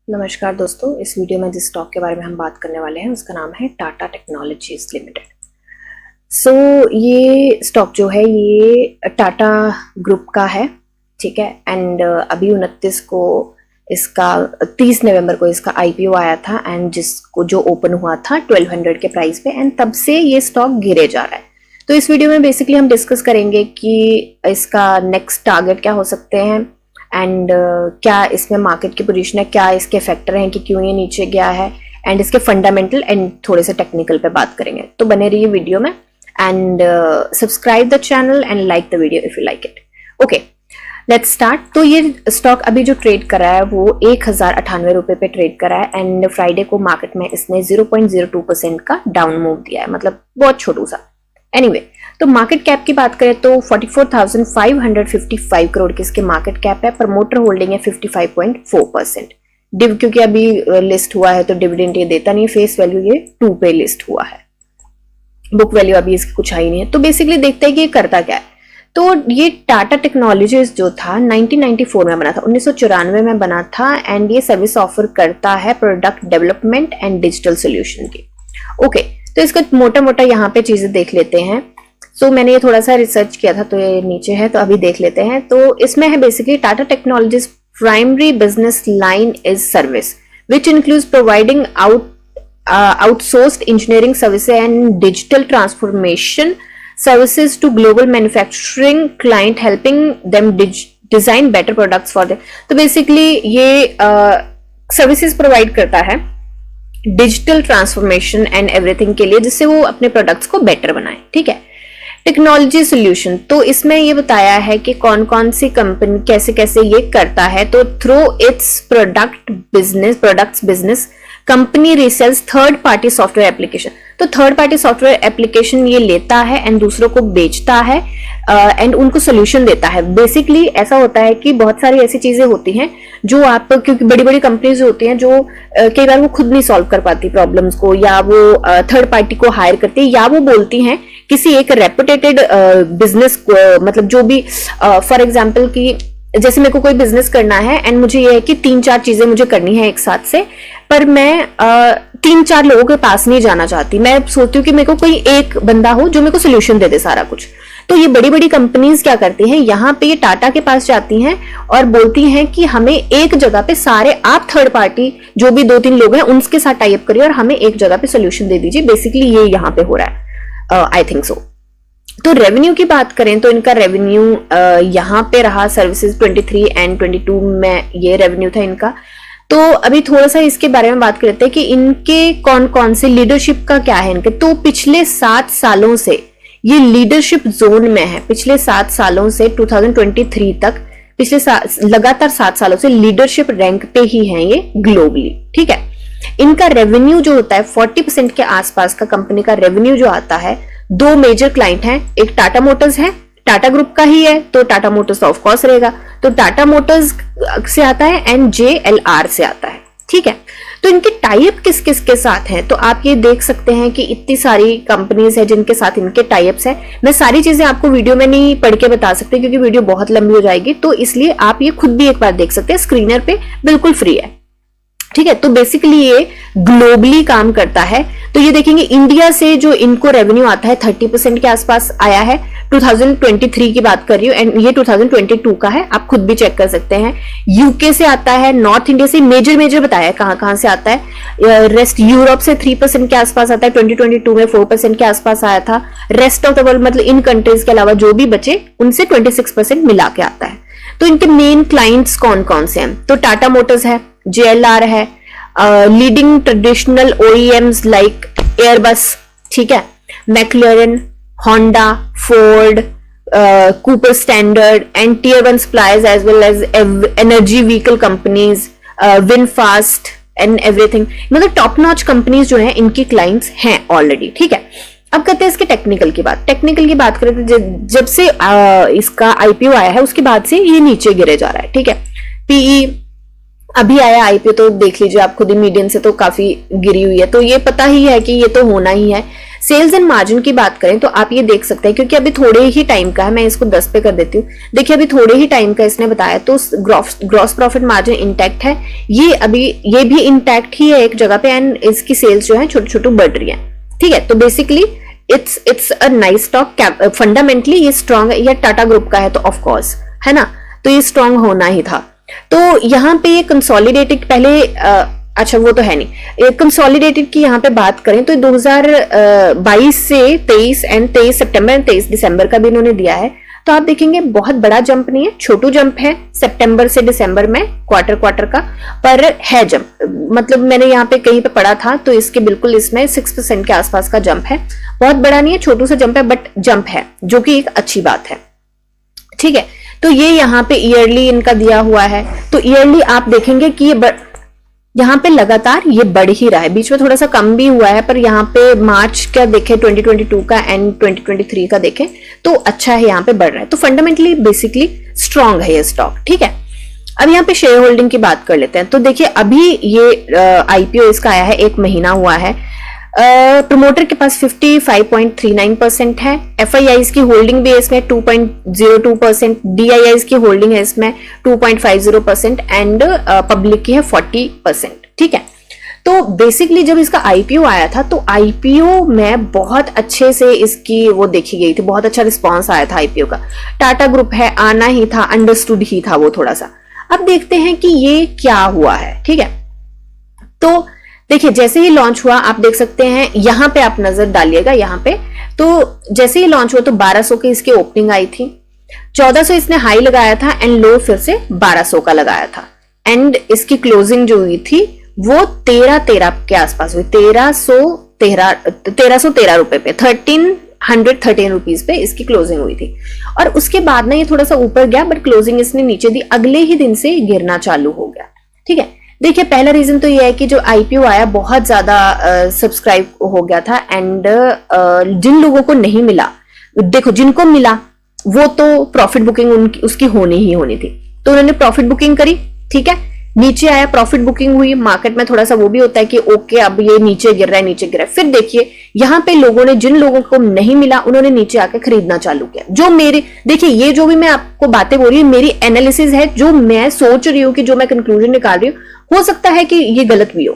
नमस्कार दोस्तों, इस वीडियो में जिस स्टॉक के बारे में हम बात करने वाले हैं उसका नाम है टाटा टेक्नोलॉजीज लिमिटेड। ये स्टॉक जो है ये टाटा ग्रुप का है, ठीक है। एंड अभी 29 को इसका 30 नवंबर को इसका आईपीओ आया था एंड जिसको जो ओपन हुआ था 1200 के प्राइस पे एंड तब से ये स्टॉक गिरे जा रहा है। तो इस वीडियो में बेसिकली हम डिस्कस करेंगे कि इसका नेक्स्ट टारगेट क्या हो सकते हैं एंड क्या इसमें मार्केट की पोजीशन है, क्या इसके फैक्टर हैं कि क्यों ये नीचे गया है एंड इसके फंडामेंटल एंड थोड़े से टेक्निकल पे बात करेंगे। तो बने रहिए वीडियो में and subscribe the channel and like the video if you like it. Okay, let's start. तो ये स्टॉक अभी जो ट्रेड कर रहा है वो 1098 रुपए पे ट्रेड कर रहा है एंड फ्राइडे को मार्केट में इसने 0.02% का डाउन मूव दिया है, मतलब बहुत छोटू सा। एनीवे, तो मार्केट कैप की बात करें तो 44,555 करोड़ की इसके मार्केट कैप है। प्रमोटर होल्डिंग है 55.4%। डिव क्योंकि अभी लिस्ट हुआ है तो डिविडेंड ये देता नहीं, फेस वैल्यू ये 2 पे लिस्ट हुआ है, बुक वैल्यू अभी इसकी कुछ आई नहीं है। तो बेसिकली देखते हैं कि ये करता क्या है। तो ये टाटा टेक्नोलॉजीज जो था 1994 में बना था, 1994 में बना था एंड ये सर्विस ऑफर करता है product development and digital solution की। ओके, तो इसका मोटा मोटा यहाँ पे चीजें देख लेते हैं। मैंने ये थोड़ा सा रिसर्च किया था तो ये नीचे है, तो अभी देख लेते हैं। तो इसमें है basically Tata technologies primary business line is service which includes providing outsourced engineering services and digital transformation services to global manufacturing client, helping them design better products for them। तो बेसिकली ये सर्विसेज प्रोवाइड करता है digital transformation and everything के लिए, जिससे वो अपने products को बेटर बनाए, ठीक है। टेक्नोलॉजी सोल्यूशन, तो इसमें ये बताया है कि कौन कौन सी कंपनी कैसे कैसे ये करता है। तो through its products business company resells third party software application. तो थर्ड पार्टी सॉफ्टवेयर एप्लीकेशन ये लेता है एंड दूसरों को बेचता है एंड उनको सोल्यूशन देता है। बेसिकली ऐसा होता है कि बहुत सारी ऐसी चीजें होती हैं जो आप, क्योंकि बड़ी बड़ी कंपनीज होती हैं जो कई बार वो खुद नहीं सॉल्व कर पाती प्रॉब्लम्स को, या वो थर्ड पार्टी को हायर करती है, या वो बोलती हैं किसी एक रेपुटेटेड बिजनेस को, मतलब जो भी फॉर एग्जाम्पल की जैसे मेरे को कोई बिजनेस करना है एंड मुझे ये है कि 3-4 चीजें मुझे करनी है एक साथ से, पर मैं 3-4 लोगों के पास नहीं जाना चाहती। मैं सोचती हूँ कि मेरे को कोई एक बंदा हो जो मेरे को सोल्यूशन दे दे सारा कुछ। तो ये बड़ी बड़ी कंपनीज क्या करती हैं, यहाँ पे ये टाटा के पास जाती हैं और बोलती हैं कि हमें एक जगह पे सारे, आप थर्ड पार्टी जो भी 2-3 लोग हैं उनके साथ टाई अप करिए और हमें एक जगह पे सोल्यूशन दे दीजिए। बेसिकली ये यहाँ पे हो रहा है, आई थिंक सो। तो रेवेन्यू की बात करें तो इनका रेवेन्यू यहाँ पे रहा सर्विसेज 23 एंड 22 में ये रेवेन्यू था इनका। तो अभी थोड़ा सा इसके बारे में बात करते हैं कि इनके कौन कौन से लीडरशिप का क्या है इनके। तो पिछले 7 सालों से ये लीडरशिप जोन में है, पिछले 7 सालों से 2023 तक, पिछले लगातार 7 सालों से लीडरशिप रैंक पे ही है ये ग्लोबली, ठीक है। इनका रेवेन्यू जो होता है 40% के आसपास का कंपनी का रेवेन्यू जो आता है, 2 मेजर क्लाइंट हैं, एक टाटा मोटर्स है, टाटा ग्रुप का ही है तो टाटा मोटर्स ऑफ कोर्स रहेगा, तो टाटा मोटर्स से आता है एंड JLR से आता है, ठीक है। तो इनके टाइप किस किस के साथ हैं, तो आप ये देख सकते हैं कि इतनी सारी कंपनीज है जिनके साथ इनके टाइप्स हैं। मैं सारी चीजें आपको वीडियो में नहीं पढ़ के बता सकती क्योंकि वीडियो बहुत लंबी हो जाएगी, तो इसलिए आप ये खुद भी एक बार देख सकते हैं, स्क्रीनर पे बिल्कुल फ्री है, ठीक है। तो बेसिकली ये ग्लोबली काम करता है। तो ये देखेंगे इंडिया से जो इनको रेवेन्यू आता है 30% के आसपास आया है, 2023 की बात कर रही हूँ एंड ये 2022 का है, आप खुद भी चेक कर सकते हैं। यूके से आता है, नॉर्थ इंडिया से मेजर बताया है कहां कहां से आता है। रेस्ट यूरोप से 3% के आसपास आता है, 2022 में 4% के आसपास आया था। रेस्ट ऑफ द वर्ल्ड मतलब इन कंट्रीज के अलावा जो भी बचे उनसे 26% मिला के आता है। तो इनके मेन क्लाइंट्स कौन कौन से हैं, तो टाटा मोटर्स है, JLR है, leading traditional OEMs like Airbus, ठीक है, मैक्लेरन, Honda, Ford, Cooper standard and Tier 1 suppliers as well as energy vehicle companies, VinFast and everything. मतलब टॉप नॉच कंपनीज जो हैं इनकी क्लाइंट्स हैं ऑलरेडी, ठीक है। अब करते हैं इसके टेक्निकल की बात। टेक्निकल की बात करें तो जब से इसका IPO आया है उसके बाद से ये नीचे गिरे जा रहा है, ठीक है। PE अभी आया IPO तो देख लीजिए आप खुद ही, मीडियन से तो काफी गिरी हुई है, तो ये पता ही है कि ये तो होना ही है। सेल्स एंड मार्जिन की बात करें तो आप ये देख सकते हैं, क्योंकि अभी थोड़े ही टाइम का है, मैं इसको 10 पे कर देती हूँ। देखिए अभी थोड़े ही टाइम का इसने बताया, तो ग्रॉस प्रॉफिट मार्जिन इंटैक्ट है, ये भी इंटैक्ट ही है एक जगह पे, एंड इसकी सेल्स जो है छोटी छोटी बढ़ रही है। ठीक है, तो basically it's a nice stock. Fundamentally ये स्ट्रॉन्ग है, या टाटा ग्रुप का है तो ऑफ कोर्स है ना, तो ये स्ट्रॉन्ग होना ही था। तो यहाँ पे ये कंसोलिडेटेड पहले अच्छा वो तो है नहीं, कंसोलिडेटेड की यहाँ पे बात करें तो 2022 से 23 एंड 23 सितंबर एंड 23 दिसंबर का भी इन्होंने दिया है। तो आप देखेंगे बहुत बड़ा जंप नहीं है, छोटू जंप है सितंबर से दिसंबर में क्वार्टर का, पर है जंप। मतलब मैंने यहाँ पे कहीं पे पढ़ा था तो इसके बिल्कुल इसमें 6% के आसपास का जंप है, बहुत बड़ा नहीं है, छोटू सा जंप है, बट जंप है, जो कि एक अच्छी बात है। ठीक है, तो ये यहाँ पे ईयरली इनका दिया हुआ है, तो ईयरली आप देखेंगे कि ये यहाँ पे लगातार ये बढ़ ही रहा है, बीच में थोड़ा सा कम भी हुआ है, पर यहाँ पे मार्च का देखें 2022 का एंड 2023 का देखें तो अच्छा है, यहाँ पे बढ़ रहा है। तो फंडामेंटली बेसिकली स्ट्रांग है ये स्टॉक। ठीक है, अब यहाँ पे शेयर होल्डिंग की बात कर लेते हैं। तो देखिए अभी ये आईपीओ इसका आया है, 1 महीना हुआ है। प्रमोटर के पास 55.39% है, एफआईआईज की होल्डिंग भी है इसमें 2.02%, डीआईआईज की होल्डिंग है इसमें 2.50% एंड पब्लिक की है 40%। ठीक है, तो बेसिकली जब इसका आईपीओ आया था तो आईपीओ में बहुत अच्छे से इसकी वो देखी गई थी, बहुत अच्छा रिस्पांस आया था आईपीओ का। टाटा ग्रुप है, आना ही था, अंडरस्टूड ही था वो थोड़ा सा। अब देखते हैं कि ये क्या हुआ है। ठीक है, तो देखिए जैसे ही लॉन्च हुआ आप देख सकते हैं, यहां पे आप नजर डालिएगा, यहां पे तो जैसे ही लॉन्च हुआ तो 1200 की इसकी ओपनिंग आई थी, 1400 इसने हाई लगाया था एंड लो फिर से 1200 का लगाया था, एंड इसकी क्लोजिंग जो हुई थी वो 1313 के आसपास हुई, 1313 रुपए पे, 1313 रुपीज पे इसकी क्लोजिंग हुई थी। और उसके बाद ना ये थोड़ा सा ऊपर गया, बट क्लोजिंग इसने नीचे दी, अगले ही दिन से गिरना चालू हो गया। ठीक है, देखिए पहला रीजन तो ये है कि जो आईपीओ आया बहुत ज्यादा सब्सक्राइब हो गया था, एंड जिन लोगों को नहीं मिला, देखो जिनको मिला वो तो प्रॉफिट बुकिंग उसकी होनी ही होनी थी, तो उन्होंने प्रॉफिट बुकिंग करी। ठीक है, नीचे आया, प्रॉफिट बुकिंग हुई, मार्केट में थोड़ा सा वो भी होता है कि ओके अब ये नीचे गिर रहा है, नीचे गिर रहा है। फिर देखिए यहाँ पे लोगों ने, जिन लोगों को नहीं मिला उन्होंने नीचे आके खरीदना चालू किया। जो मेरे देखिए ये जो भी मैं आपको बातें बोल रही हूँ मेरी एनालिसिस है, जो मैं सोच रही हूँ कि जो मैं कंक्लूजन निकाल रही हूँ, हो सकता है कि ये गलत भी हो,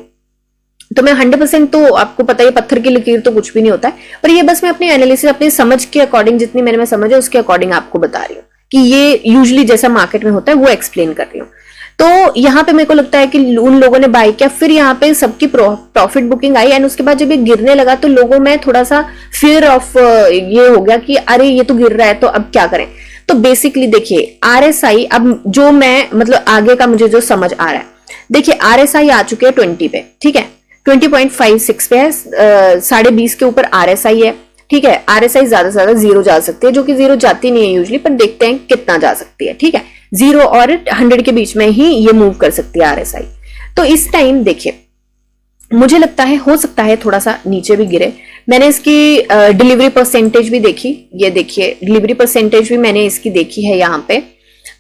तो मैं 100% तो आपको पता है पत्थर की लकीर तो कुछ भी नहीं होता है, पर ये बस मैं अपनी एनालिसिस अपनी समझ के अकॉर्डिंग, जितनी मैंने समझ है उसके अकॉर्डिंग आपको बता रही हूँ कि ये यूजुअली जैसा मार्केट में होता है वो एक्सप्लेन कर रही हूँ। तो यहाँ पे मेरे को लगता है कि उन लोगों ने बाय किया, फिर यहाँ पे सबकी प्रॉफिट बुकिंग आई, एंड उसके बाद जब ये गिरने लगा तो लोगों में थोड़ा सा फियर ऑफ ये हो गया कि अरे ये तो गिर रहा है तो अब क्या करें। तो बेसिकली देखिए आरएसआई, अब जो मैं मतलब आगे का मुझे जो समझ आ रहा है, देखिए आरएसआई आ चुके हैं 20 पे। ठीक है, 20.56 पे है, 20.5 के ऊपर आरएसआई है। ठीक है, आरएसआई ज्यादा से ज्यादा 0 जा सकती है, जो कि 0 जाती नहीं है यूजुअली, पर देखते हैं कितना जा सकती है। ठीक है, 0 और 100 के बीच में ही ये मूव कर सकती है आरएसआई। तो इस टाइम देखिए मुझे लगता है हो सकता है थोड़ा सा नीचे भी गिरे। मैंने इसकी डिलीवरी परसेंटेज भी देखी, ये देखिए डिलीवरी परसेंटेज भी मैंने इसकी देखी है यहाँ पे।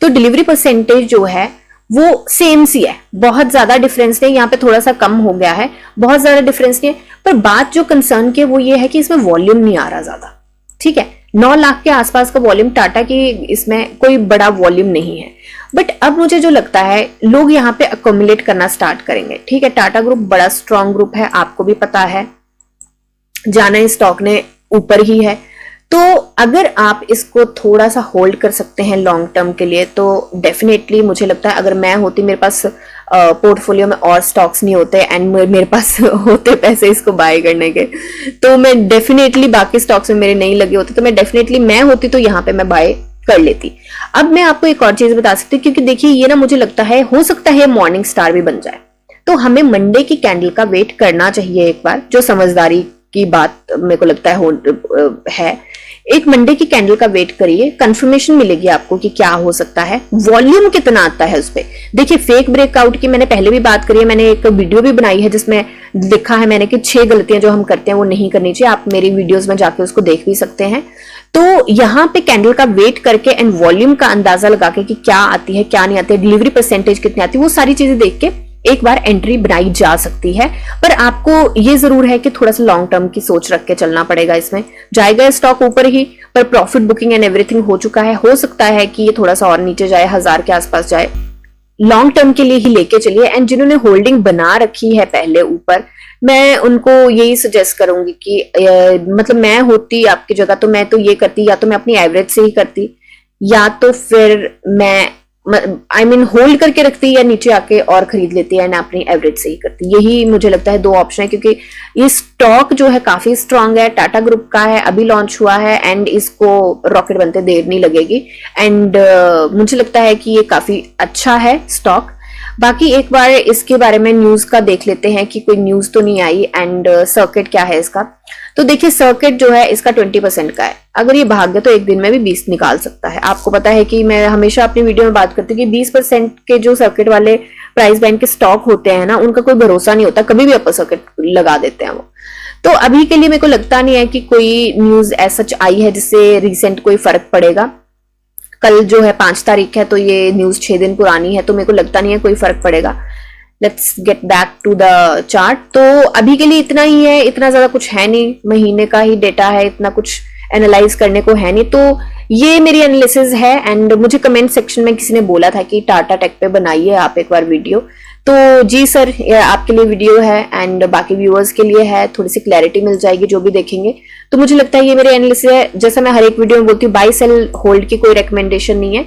तो डिलीवरी परसेंटेज जो है वो सेम सी है, बहुत ज्यादा डिफरेंस नहीं, यहाँ पे थोड़ा सा कम हो गया है, बहुत ज्यादा डिफरेंस नहीं है। पर बात जो कंसर्न की वो ये है कि इसमें वॉल्यूम नहीं आ रहा ज्यादा। ठीक है, 9 लाख के आसपास का वॉल्यूम, टाटा की इसमें कोई बड़ा वॉल्यूम नहीं है। बट अब मुझे जो लगता है लोग यहाँ पे अकोमुलेट करना स्टार्ट करेंगे। ठीक है, टाटा ग्रुप बड़ा स्ट्रॉन्ग ग्रुप है, आपको भी पता है, जाना इस स्टॉक ने ऊपर ही है। तो अगर आप इसको थोड़ा सा होल्ड कर सकते हैं लॉन्ग टर्म के लिए तो डेफिनेटली मुझे लगता है, अगर मैं होती, मेरे पास पोर्टफोलियो में और स्टॉक्स नहीं होते एंड मेरे पास होते पैसे इसको बाय करने के, तो मैं डेफिनेटली, बाकी स्टॉक्स में मेरे नहीं लगे होते तो मैं डेफिनेटली, मैं होती तो यहाँ पे मैं बाय कर लेती। अब मैं आपको एक और चीज बता सकती हूँ, क्योंकि देखिए ये ना मुझे लगता है हो सकता है मॉर्निंग स्टार भी बन जाए, तो हमें मंडे की कैंडल का वेट करना चाहिए एक बार, जो समझदारी की बात मेरे को लगता है। एक मंडे की कैंडल का वेट करिए, कंफर्मेशन मिलेगी आपको कि क्या हो सकता है, वॉल्यूम कितना आता है उस पे। देखिए फेक ब्रेकआउट की मैंने पहले भी बात करी है, मैंने एक वीडियो भी बनाई है जिसमें लिखा है मैंने कि 6 गलतियां जो हम करते हैं वो नहीं करनी चाहिए, आप मेरी वीडियोस में जाके उसको देख भी सकते हैं। तो यहाँ पे कैंडल का वेट करके एंड वॉल्यूम का अंदाजा लगा के कि क्या आती है क्या नहीं आती है, डिलीवरी परसेंटेज कितनी आती है, वो सारी चीजें देख के एक बार एंट्री बनाई जा सकती है, पर आपको ये जरूर है कि थोड़ा सा लॉन्ग टर्म की सोच रख के चलना पड़ेगा। इसमें जाएगा स्टॉक ऊपर ही, पर प्रॉफिट बुकिंग एंड एवरीथिंग हो चुका है। हो सकता है कि ये थोड़ा सा और नीचे जाए, 1000 के आसपास जाए। लॉन्ग टर्म के लिए ही लेके चलिए। एंड जिन्होंने होल्डिंग बना रखी है पहले ऊपर, मैं उनको यही सजेस्ट करूंगी कि मतलब मैं होती आपकी जगह तो मैं तो ये करती, या तो मैं अपनी एवरेज से ही करती, या तो फिर मैं होल्ड करके रखती, या नीचे आके और खरीद लेती है ना अपनी एवरेज से ही करती। यही मुझे लगता है 2 ऑप्शन है, क्योंकि ये स्टॉक जो है काफी स्ट्रांग है, टाटा ग्रुप का है, अभी लॉन्च हुआ है एंड इसको रॉकेट बनते देर नहीं लगेगी। एंड मुझे लगता है कि ये काफी अच्छा है स्टॉक। बाकी एक बार इसके बारे में न्यूज का देख लेते हैं कि कोई न्यूज तो नहीं आई। एंड सर्किट क्या है इसका, तो देखिए सर्किट जो है इसका 20% का है। अगर ये भाग गया तो एक दिन में भी 20 निकाल सकता है। आपको पता है कि मैं हमेशा अपनी वीडियो में बात करती हूँ कि 20% के जो सर्किट वाले प्राइस बैंड के स्टॉक होते हैं ना, उनका कोई भरोसा नहीं होता, कभी भी अपर सर्किट लगा देते हैं वो। तो अभी के लिए मेरे को लगता नहीं है कि कोई न्यूज ऐसा आई है जिससे रिसेंट कोई फर्क पड़ेगा। कल जो है 5 तारीख है, तो ये न्यूज 6 दिन पुरानी है, तो मेरे को लगता नहीं है कोई फर्क पड़ेगा। Let's get back to the chart. तो अभी के लिए इतना ही है, इतना ज्यादा कुछ है नहीं, महीने का ही डेटा है, इतना कुछ एनालाइज करने को है नहीं। तो ये मेरी एनालिसिस है। एंड मुझे कमेंट सेक्शन में किसी ने बोला था कि टाटा टेक पे बनाइए आप एक बार वीडियो, तो जी सर, आपके लिए वीडियो है एंड बाकी व्यूअर्स के लिए है, थोड़ी सी क्लैरिटी मिल जाएगी जो भी देखेंगे। तो मुझे लगता है ये मेरी एनालिसिस है। जैसा मैं हर एक वीडियो में बोलती हूँ, बाय सेल होल्ड की कोई रिकमेंडेशन नहीं है।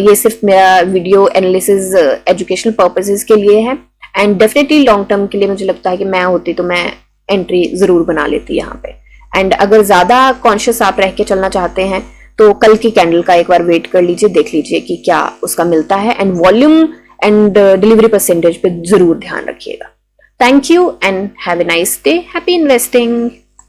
ये सिर्फ मेरा वीडियो एनालिसिस एजुकेशनल पर्पसेस के लिए है। एंड डेफिनेटली लॉन्ग टर्म के लिए मुझे लगता है कि मैं होती तो मैं एंट्री जरूर बना लेती यहाँ पे। एंड अगर ज्यादा कॉन्शियस आप रह के चलना चाहते हैं तो कल की कैंडल का एक बार वेट कर लीजिए, देख लीजिए कि क्या उसका मिलता है। And volume and delivery percentage पे जरूर ध्यान रखिएगा। Thank you and have a nice day. Happy investing.